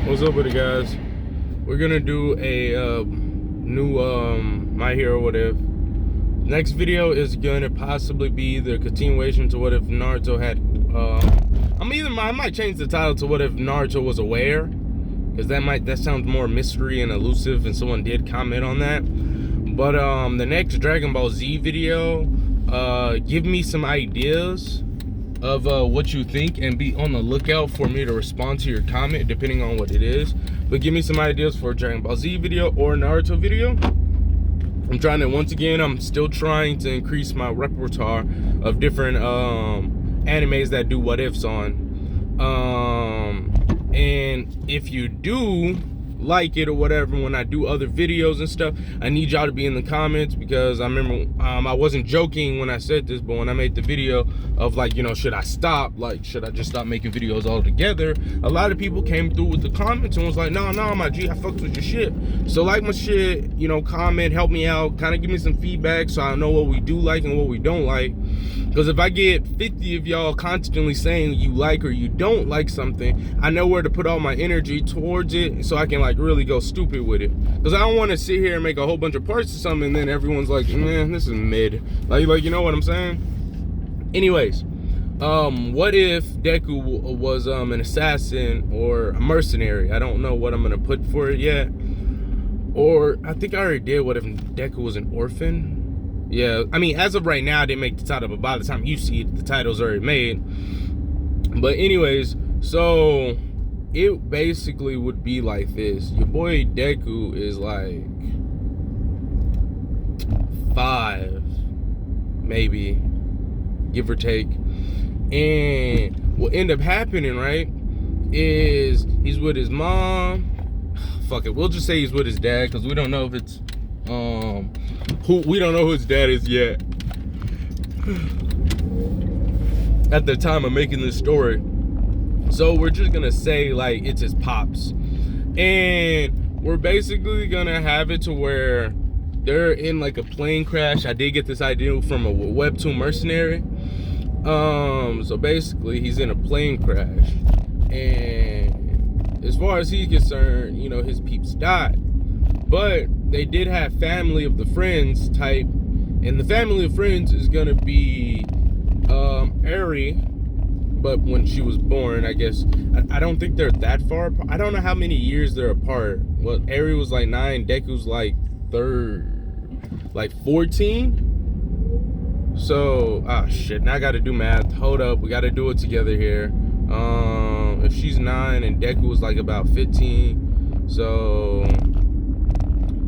What's up with it, guys? We're gonna do a new My Hero What If. Next video is gonna possibly be the continuation to What If Naruto had I might change the title to What If Naruto Was Aware, because that sounds more mystery and elusive, and someone did comment on that. But the next Dragon Ball Z video, give me some ideas of what you think, and be on the lookout for me to respond to your comment depending on what it is. But give me some ideas for a Dragon Ball Z video or Naruto video. I'm trying to, once again, I'm still trying to increase my repertoire of different animes that do what ifs on. And if you do like it or whatever, when I do other videos and stuff, I need y'all to be in the comments, because I remember I wasn't joking when I said this, but when I made the video of, like, you know, should I stop, like, should I just stop making videos altogether, a lot of people came through with the comments and was like, no, my G, I fucked with your shit. So like my shit, you know, comment, help me out, kind of give me some feedback so I know what we do like and what we don't like. Because if I get 50 of y'all constantly saying you like or you don't like something, I know where to put all my energy towards it, so I can, like, really go stupid with it. Because I don't want to sit here and make a whole bunch of parts of something and then everyone's like, man, this is mid. Like, you know what I'm saying? Anyways, what if Deku was an assassin or a mercenary? I don't know what I'm gonna put for it yet. Or I think I already did what if Deku was an orphan. Yeah, I mean, as of right now, I didn't make the title, but by the time you see it, the title's already made. But anyways, so it basically would be like this. Your boy Deku is like 5, maybe, give or take. And what end up happening, right, is he's with his mom. Fuck it, we'll just say he's with his dad, because we don't know if it's we don't know who his dad is yet at the time of making this story. So we're just gonna say, like, it's his pops, and we're basically gonna have it to where they're in, like, a plane crash. I did get this idea from a WEBTOON mercenary. So basically he's in a plane crash, and as far as he's concerned, you know, his peeps died. But they did have family of the friends type, and the family of friends is gonna be HRERE, but when she was born, I guess. I don't think they're that far apart. I don't know how many years they're apart. Well, HRERE was like 9, Deku's like 14. So, shit, now I gotta do math. Hold up, we gotta do it together here. If she's 9 and Deku was like about 15, so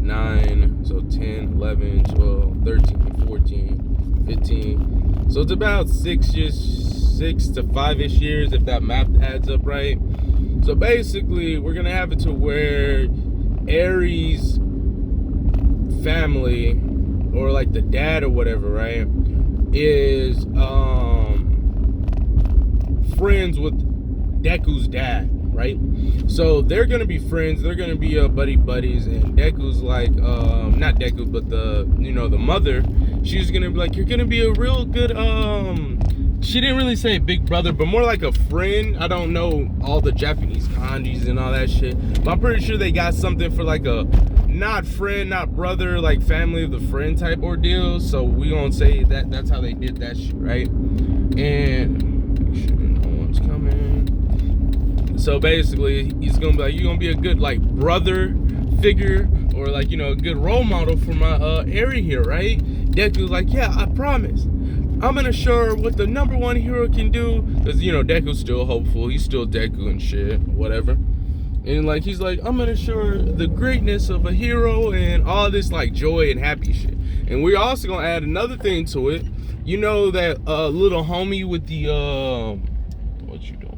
9, so 10, 11, 12, 13, 14, 15. So it's about 6 to 5-ish years, if that math adds up right. So basically, we're gonna have it to where Aries' family, or like the dad or whatever, right, is friends with Deku's dad, right? So they're gonna be friends, they're gonna be buddies, and Deku's like, not Deku, but the mother, she's gonna be like, you're gonna be a real good, she didn't really say big brother, but more like a friend. I don't know all the Japanese kanjis and all that shit, but I'm pretty sure they got something for like a not friend, not brother, like family of the friend type ordeal. So we gonna say that's how they did that shit, right? And make sure no one's coming. So basically, he's gonna be like, you're gonna be a good, like, brother figure, or, like, you know, a good role model for my HRERE here, right? Deku's like, yeah, I promise. I'm gonna show her what the #1 hero can do, because, you know, Deku's still hopeful. He's still Deku and shit, whatever. And, like, he's like, I'm gonna show her the greatness of a hero and all this, like, joy and happy shit. And we're also gonna add another thing to it. You know that little homie with the what you doing?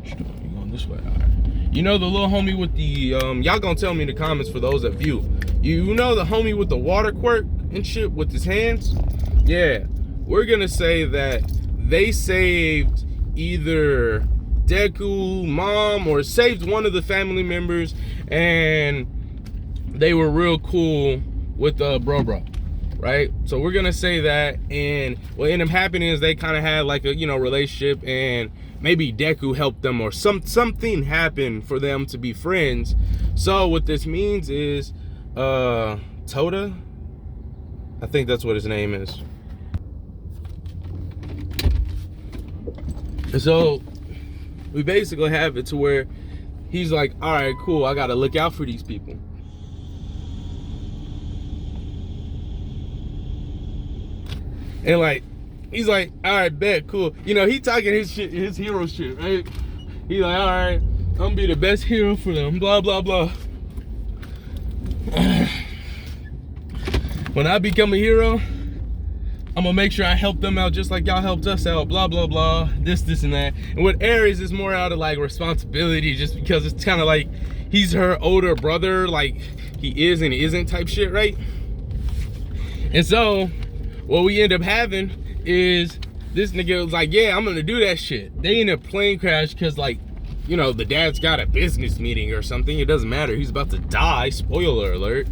You going this way? All right. You know the little homie with the y'all gonna tell me in the comments for those that view. You know the homie with the water quirk and shit with his hands? Yeah. We're gonna say that they saved either Deku, mom, or saved one of the family members, and they were real cool with bro, right? So we're gonna say that, and what ended up happening is they kind of had like a, you know, relationship, and maybe Deku helped them, or something happened for them to be friends. So what this means is Toda, I think that's what his name is. And so we basically have it to where he's like, all right, cool, I gotta look out for these people. And like, he's like, all right, bet, cool. You know, he talking his shit, his hero shit, right? He's like, all right, I'm gonna be the best hero for them, blah, blah, blah. When I become a hero, I'm gonna make sure I help them out just like y'all helped us out, blah, blah, blah, this and that. And with Ares is more out of like responsibility, just because it's kind of like he's her older brother, like he is and he isn't type shit, right? And so what we end up having is this nigga was like, yeah, I'm gonna do that shit. They in a plane crash because, like, you know, the dad's got a business meeting or something. It doesn't matter. He's about to die. Spoiler alert.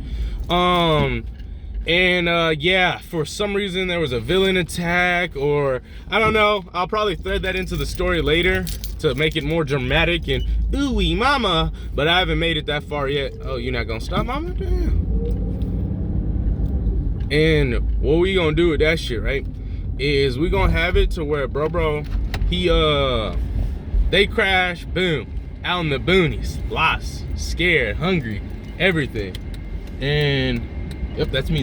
Yeah, for some reason there was a villain attack, or I don't know. I'll probably thread that into the story later to make it more dramatic and ooey mama, but I haven't made it that far yet. Oh, you're not gonna stop, mama? Damn. And what we gonna do with that shit, right, is we gonna have it to where bro, they crash, boom, out in the boonies, lost, scared, hungry, everything. And yep, that's me.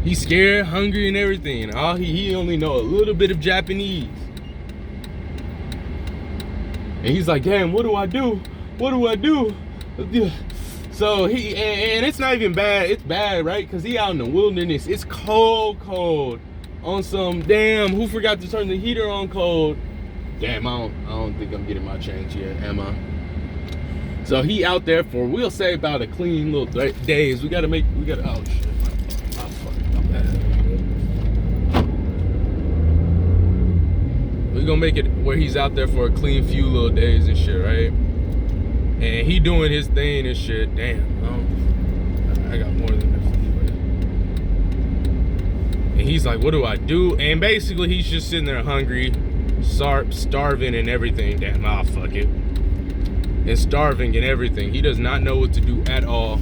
He's scared, hungry, and everything. And all he only know a little bit of Japanese. And he's like, damn, what do I do? So and it's not even bad. It's bad, right? Because he out in the wilderness. It's cold on some damn. Who forgot to turn the heater on? Cold. Damn, I don't think I'm getting my change yet, am I? So he out there for, we'll say, about a clean little days. We gotta. Oh shit. Oh fuck. I'm bad. We're gonna make it where he's out there for a clean few little days and shit, right? And he doing his thing and shit. Damn, I got more than enough. And he's like, what do I do? And basically he's just sitting there hungry, starving and everything. Damn, fuck it. And starving and everything. He does not know what to do at all.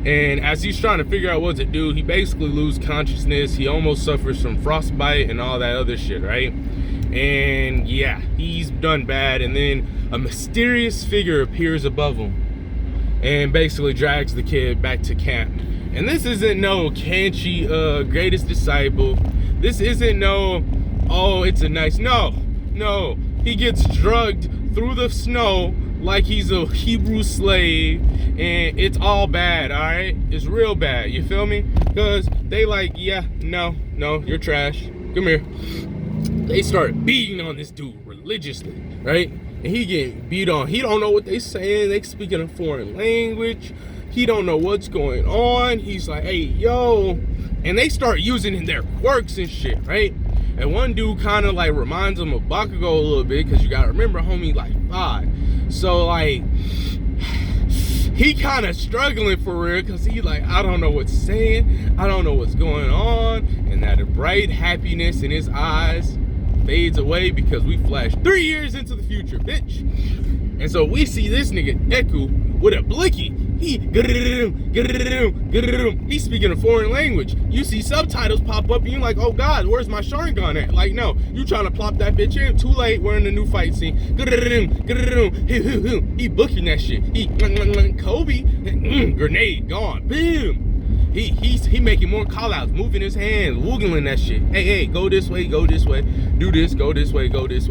And as he's trying to figure out what to do, he basically loses consciousness. He almost suffers from frostbite and all that other shit, right? And yeah, he's done bad. And then a mysterious figure appears above him and basically drags the kid back to camp. And this isn't no Kanchi greatest disciple. This isn't no, oh, it's a nice, no. He gets drugged through the snow like he's a Hebrew slave, and it's all bad, all right? It's real bad, you feel me? Because they like, yeah, no, you're trash. Come here. They start beating on this dude religiously, right? And he getting beat on. He don't know what they saying. They speaking a foreign language. He don't know what's going on. He's like, hey, yo. And they start using their quirks and shit, right? And one dude kind of like reminds him of Bakugo a little bit, because you gotta remember, homie like 5. So like, he kind of struggling for real, because he like, I don't know what's saying. I don't know what's going on. And that bright happiness in his eyes fades away because we flash 3 years into the future, bitch. And so we see this nigga Deku with a blicky. He's speaking a foreign language. You see subtitles pop up and you're like, oh God, where's my Sharingan at? Like, no, you trying to plop that bitch in. Too late, we're in the new fight scene. He booking that shit. He Kobe, grenade gone. Boom. He making more call outs, moving his hands, wiggling that shit. Hey, go this way, do this, go this way, do this,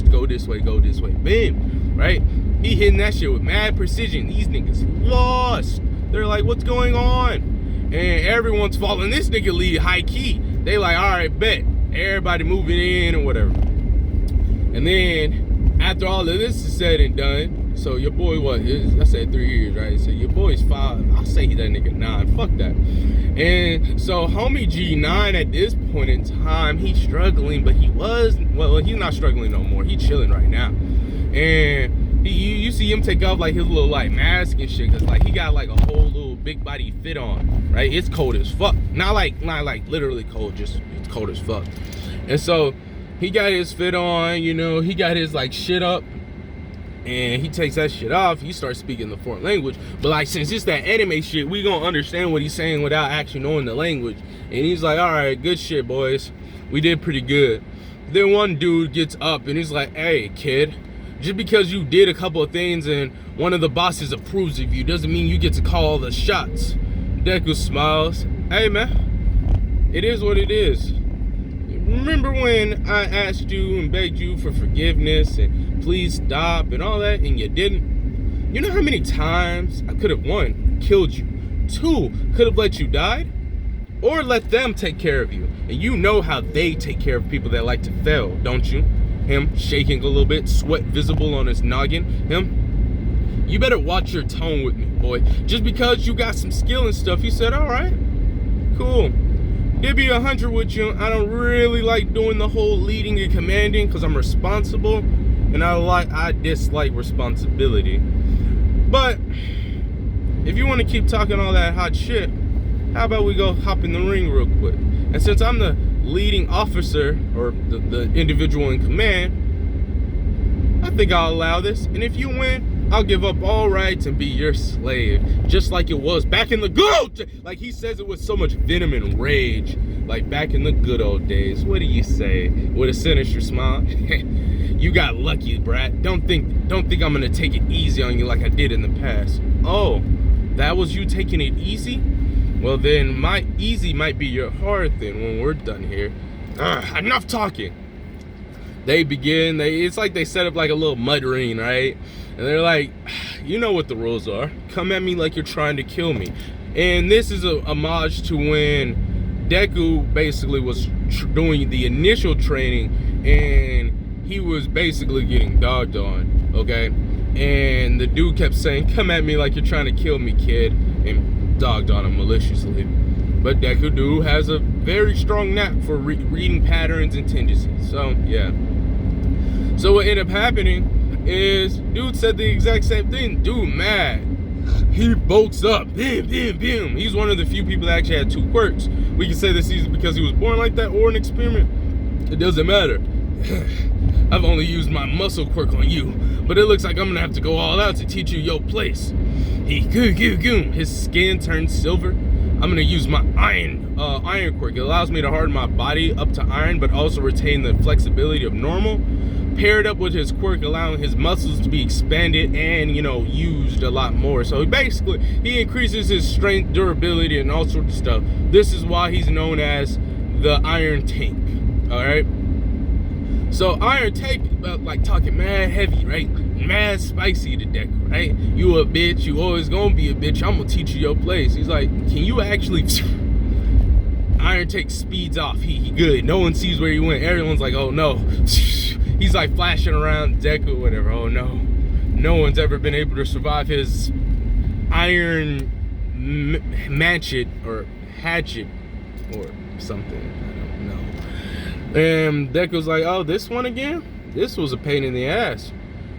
go this way, bam, right? He hitting that shit with mad precision. These niggas lost. They're like, what's going on? And everyone's following this nigga lead high key. They like, all right, bet. Everybody moving in or whatever. And then after all of this is said and done, so your boy, I said 3 years, right? So your boy's 5. I'll say he that nigga 9. Fuck that. And so homie G9 at this point in time, he's struggling, but he's not struggling no more. He's chilling right now. And you see him take off like his little like mask and shit, cause like he got like a whole little big body fit on, right? It's cold as fuck. Not like literally cold, just it's cold as fuck. And so He got his fit on, you know, he got his like shit up, and he takes that shit off. He starts speaking the foreign language. But like, since it's that anime shit, we gonna understand what he's saying without actually knowing the language. And he's like, all right, good shit, boys. We did pretty good. Then one dude gets up and he's like, hey, kid, just because you did a couple of things and one of the bosses approves of you doesn't mean you get to call all the shots. Deku smiles. Hey, man, it is what it is. Remember when I asked you and begged you for forgiveness and please stop and all that, and you didn't? You know how many times I could have, 1, killed you, 2, could have let you die, or let them take care of you. And you know how they take care of people that like to fail, don't you? Him shaking a little bit, sweat visible on his noggin. Him, you better watch your tone with me, boy. Just because you got some skill and stuff, he said, all right, cool. It'd be 100 with you. I don't really like doing the whole leading and commanding because I'm responsible, and I dislike responsibility. But if you want to keep talking all that hot shit, how about we go hop in the ring real quick? And since I'm the leading officer, or the individual in command, I think I'll allow this. And if you win, I'll give up all rights and be your slave, just like it was back in the good old days. Like he says it with so much venom and rage, like back in the good old days. What do you say? With a sinister smile. You got lucky, brat. Don't think I'm gonna take it easy on you like I did in the past. Oh, that was you taking it easy? Well then, my easy might be your hard then when we're done here. Enough talking. They begin. It's like they set up like a little mud ring, right? And they're like, you know what the rules are. Come at me like you're trying to kill me. And this is a homage to when Deku basically was doing the initial training, and he was basically getting dogged on, okay? And the dude kept saying, come at me like you're trying to kill me, kid, and dogged on him maliciously. But Deku dude has a very strong knack for reading patterns and tendencies. So, yeah. So what ended up happening is dude said the exact same thing. Dude mad. He bulks up. Bam, bam, bam. He's one of the few people that actually had 2 quirks. We can say this is because he was born like that or an experiment. It doesn't matter. I've only used my muscle quirk on you, but it looks like I'm gonna have to go all out to teach you your place. His skin turns silver. I'm gonna use my iron quirk. It allows me to harden my body up to iron, but also retain the flexibility of normal. Paired up with his quirk, allowing his muscles to be expanded and, you know, used a lot more. So basically, he increases his strength, durability, and all sorts of stuff. This is why he's known as the Iron Tank. All right. So Iron Tank, like talking mad heavy, right? Mad spicy to Deku, right? You a bitch. You always gonna be a bitch. I'm gonna teach you your place. He's like, can you actually? Iron Tank speeds off. He good. No one sees where he went. Everyone's like, oh no. He's like flashing around Deku, whatever. Oh no. No one's ever been able to survive his iron hatchet or something. I don't know. And Deku's like, oh, this one again? This was a pain in the ass.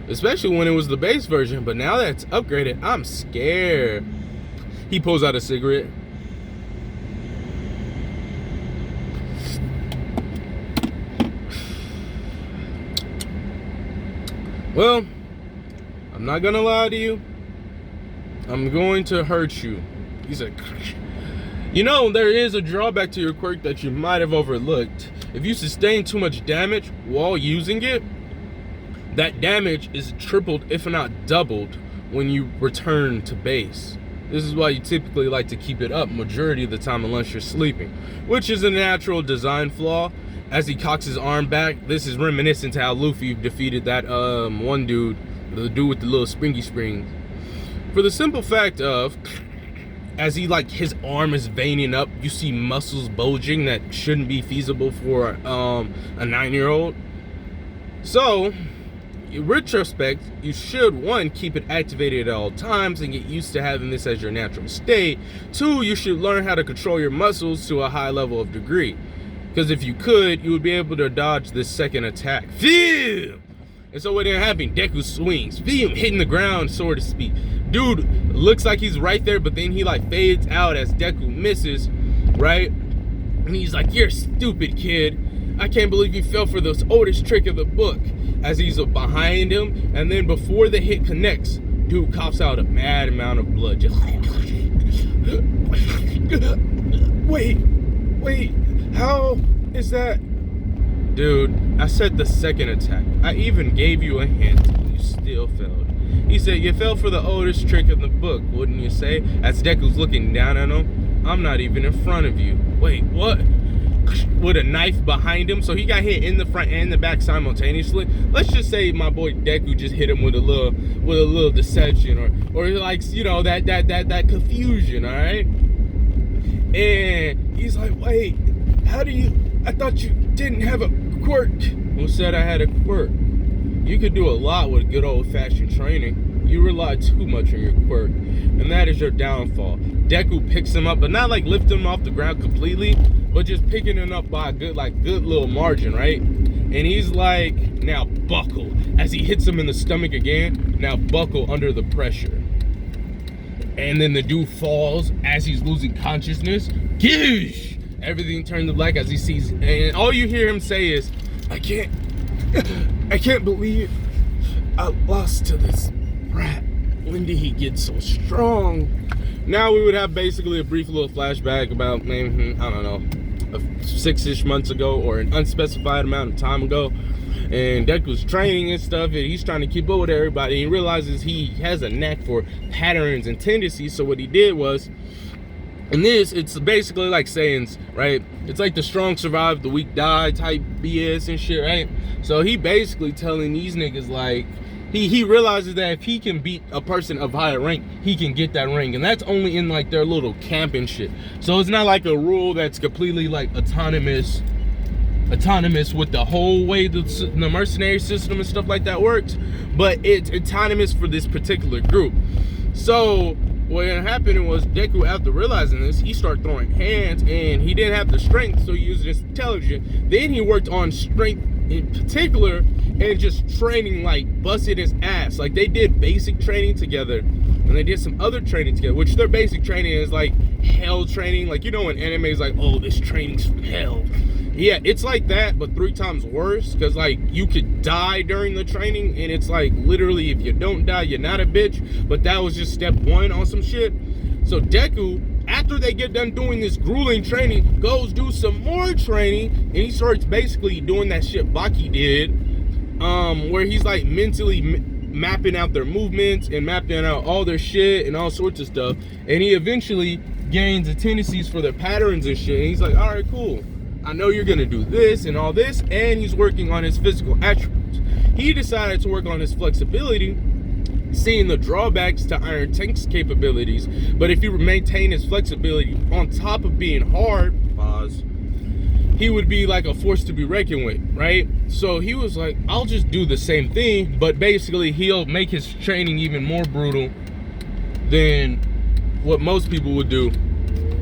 Especially when it was the base version. But now that it's upgraded, I'm scared. He pulls out a cigarette. Well, I'm not gonna lie to you. I'm going to hurt you. He said, you know, there is a drawback to your quirk that you might have overlooked. If you sustain too much damage while using it, that damage is tripled, if not doubled, when you return to base. This is why you typically like to keep it up majority of the time unless you're sleeping, which is a natural design flaw. As he cocks his arm back, this is reminiscent to how Luffy defeated that one dude, the dude with the little springy springs. For the simple fact of, as he like his arm is veining up, you see muscles bulging that shouldn't be feasible for a 9-year-old. So, in retrospect, you should, 1, keep it activated at all times and get used to having this as your natural state. 2, you should learn how to control your muscles to a high level of degree. Because if you could, you would be able to dodge this second attack. Phew! And so what ended up happening, Deku swings, phew, hitting the ground, so to speak. Dude looks like he's right there, but then he like fades out as Deku misses, right? And he's like, you're stupid, kid. I can't believe you fell for the oldest trick of the book. As he's behind him, and then before the hit connects, dude coughs out a mad amount of blood. Just wait, how is that? Dude, I said the second attack. I even gave you a hint, and you still failed. He said, you fell for the oldest trick in the book, wouldn't you say? As Deku's looking down at him, I'm not even in front of you. Wait, what? With a knife behind him, so he got hit in the front and the back simultaneously. Let's just say my boy Deku just hit him with a little deception, or like, you know, that confusion, all right? And he's like, wait, how do you? I thought you didn't have a quirk. Who said I had a quirk? You could do a lot with good old-fashioned training. You rely too much on your quirk, and that is your downfall. Deku picks him up, but not like lifting him off the ground completely, but just picking him up by a good little margin, right? And he's like, now buckle. As he hits him in the stomach again, now buckle under the pressure. And then the dude falls as he's losing consciousness. Gish! Everything turns to black as he sees, and all you hear him say is, I can't believe I lost to this rat. When did he get so strong? Now we would have basically a brief little flashback about maybe, I don't know, 6-ish months ago, or an unspecified amount of time ago. And Deku's training and stuff, and he's trying to keep up with everybody. He realizes he has a knack for patterns and tendencies. So what he did was, and this, it's basically like sayings, right? It's like the strong survive, the weak die type BS and shit, right? So he basically telling these niggas, like, he realizes that if he can beat a person of higher rank, he can get that rank. And that's only in like their little camp and shit. So it's not like a rule that's completely like autonomous with the whole way the mercenary system and stuff like that works, but it's autonomous for this particular group. So what happened was, Deku, after realizing this, he started throwing hands, and he didn't have the strength, so he used his intelligence. Then he worked on strength in particular, and just training, like busted his ass. Like, they did basic training together, and they did some other training together, which their basic training is like hell training. Like, you know, in anime is like, oh, this training's from hell. Yeah, it's like that, but 3 times worse, because like you could die during the training, and it's like literally if you don't die, you're not a bitch. But that was just step 1 on some shit. So Deku, after they get done doing this grueling training, goes do some more training, and he starts basically doing that shit Baki did, where he's like mentally mapping out their movements and mapping out all their shit and all sorts of stuff, and he eventually gains the tendencies for their patterns and shit. And he's like, all right, cool, I know you're gonna do this and all this, and he's working on his physical attributes. He decided to work on his flexibility, seeing the drawbacks to Iron Tank's capabilities, but if he would maintain his flexibility on top of being hard, he would be like a force to be reckoned with, right? So he was like, I'll just do the same thing, but basically he'll make his training even more brutal than what most people would do.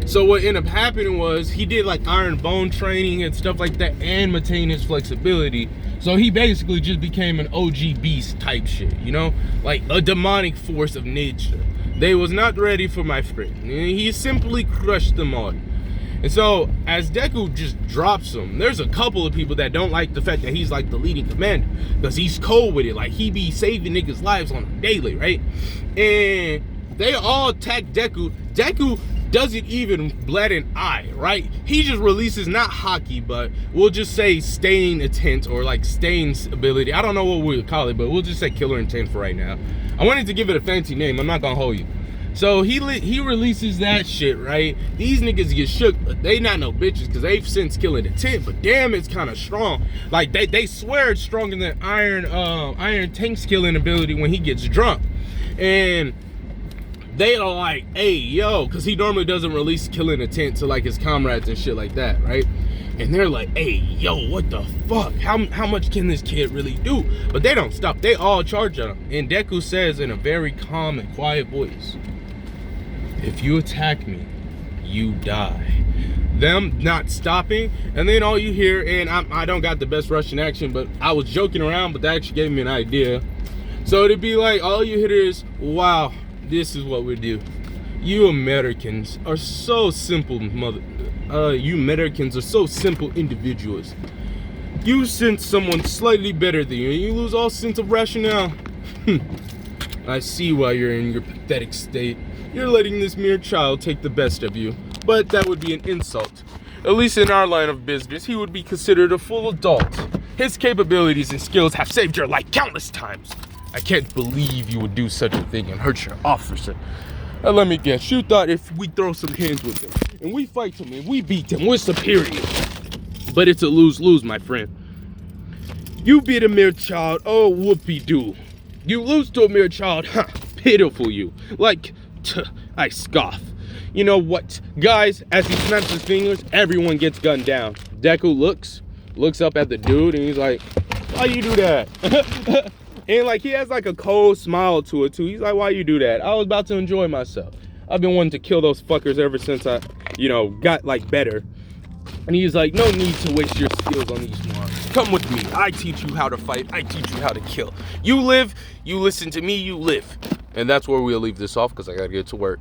So what ended up happening was, he did like iron bone training and stuff like that, and maintain his flexibility. So he basically just became an OG beast type shit, you know? Like a demonic force of nature. They was not ready for my friend. He simply crushed them all. And so, as Deku just drops him, there's a couple of people that don't like the fact that he's like the leading commander, because he's cold with it. Like, he be saving niggas' lives on a daily, right? And they all attack Deku. Deku doesn't even bled an eye, right? He just releases, not hockey, but we'll just say staying intent, or like staying ability. I don't know what we would call it, but we'll just say killer intent for right now. I wanted to give it a fancy name. I'm not gonna hold you. So he releases that shit, right? These niggas get shook, but they not no bitches, because they've since killing intent, but damn, it's kind of strong. Like, they swear it's stronger than Iron Tank's killing ability when he gets drunk. And they are like, hey, yo, because he normally doesn't release killing intent to like his comrades and shit like that, right? And they're like, hey, yo, what the fuck? How much can this kid really do? But they don't stop. They all charge at him. And Deku says in a very calm and quiet voice, if you attack me, you die. Them not stopping, and then all you hear, and I don't got the best Russian accent, but I was joking around, but that actually gave me an idea. So it'd be like, all you hear is, wow, this is what we do. You Americans are so simple, you Americans are so simple individuals. You sense someone slightly better than you, and you lose all sense of rationale. I see why you're in your pathetic state. You're letting this mere child take the best of you, but that would be an insult. At least in our line of business, he would be considered a full adult. His capabilities and skills have saved your life countless times. I can't believe you would do such a thing and hurt your officer. Now let me guess, you thought if we throw some hands with him, and we fight him, and we beat him, we're superior. But it's a lose-lose, my friend. You beat a mere child, oh whoopee-doo. You lose to a mere child, huh, pitiful you. Like, I scoff. You know what, guys, as he snaps his fingers, everyone gets gunned down. Deku looks up at the dude, and he's like, why you do that? And like, he has like a cold smile to it too. He's like, why you do that? I was about to enjoy myself. I've been wanting to kill those fuckers ever since I, got like better. And he's like, no need to waste your skills on these morons. Come with me, I teach you how to fight, I teach you how to kill. You live, you listen to me, you live. And that's where we'll leave this off, because I gotta get to work.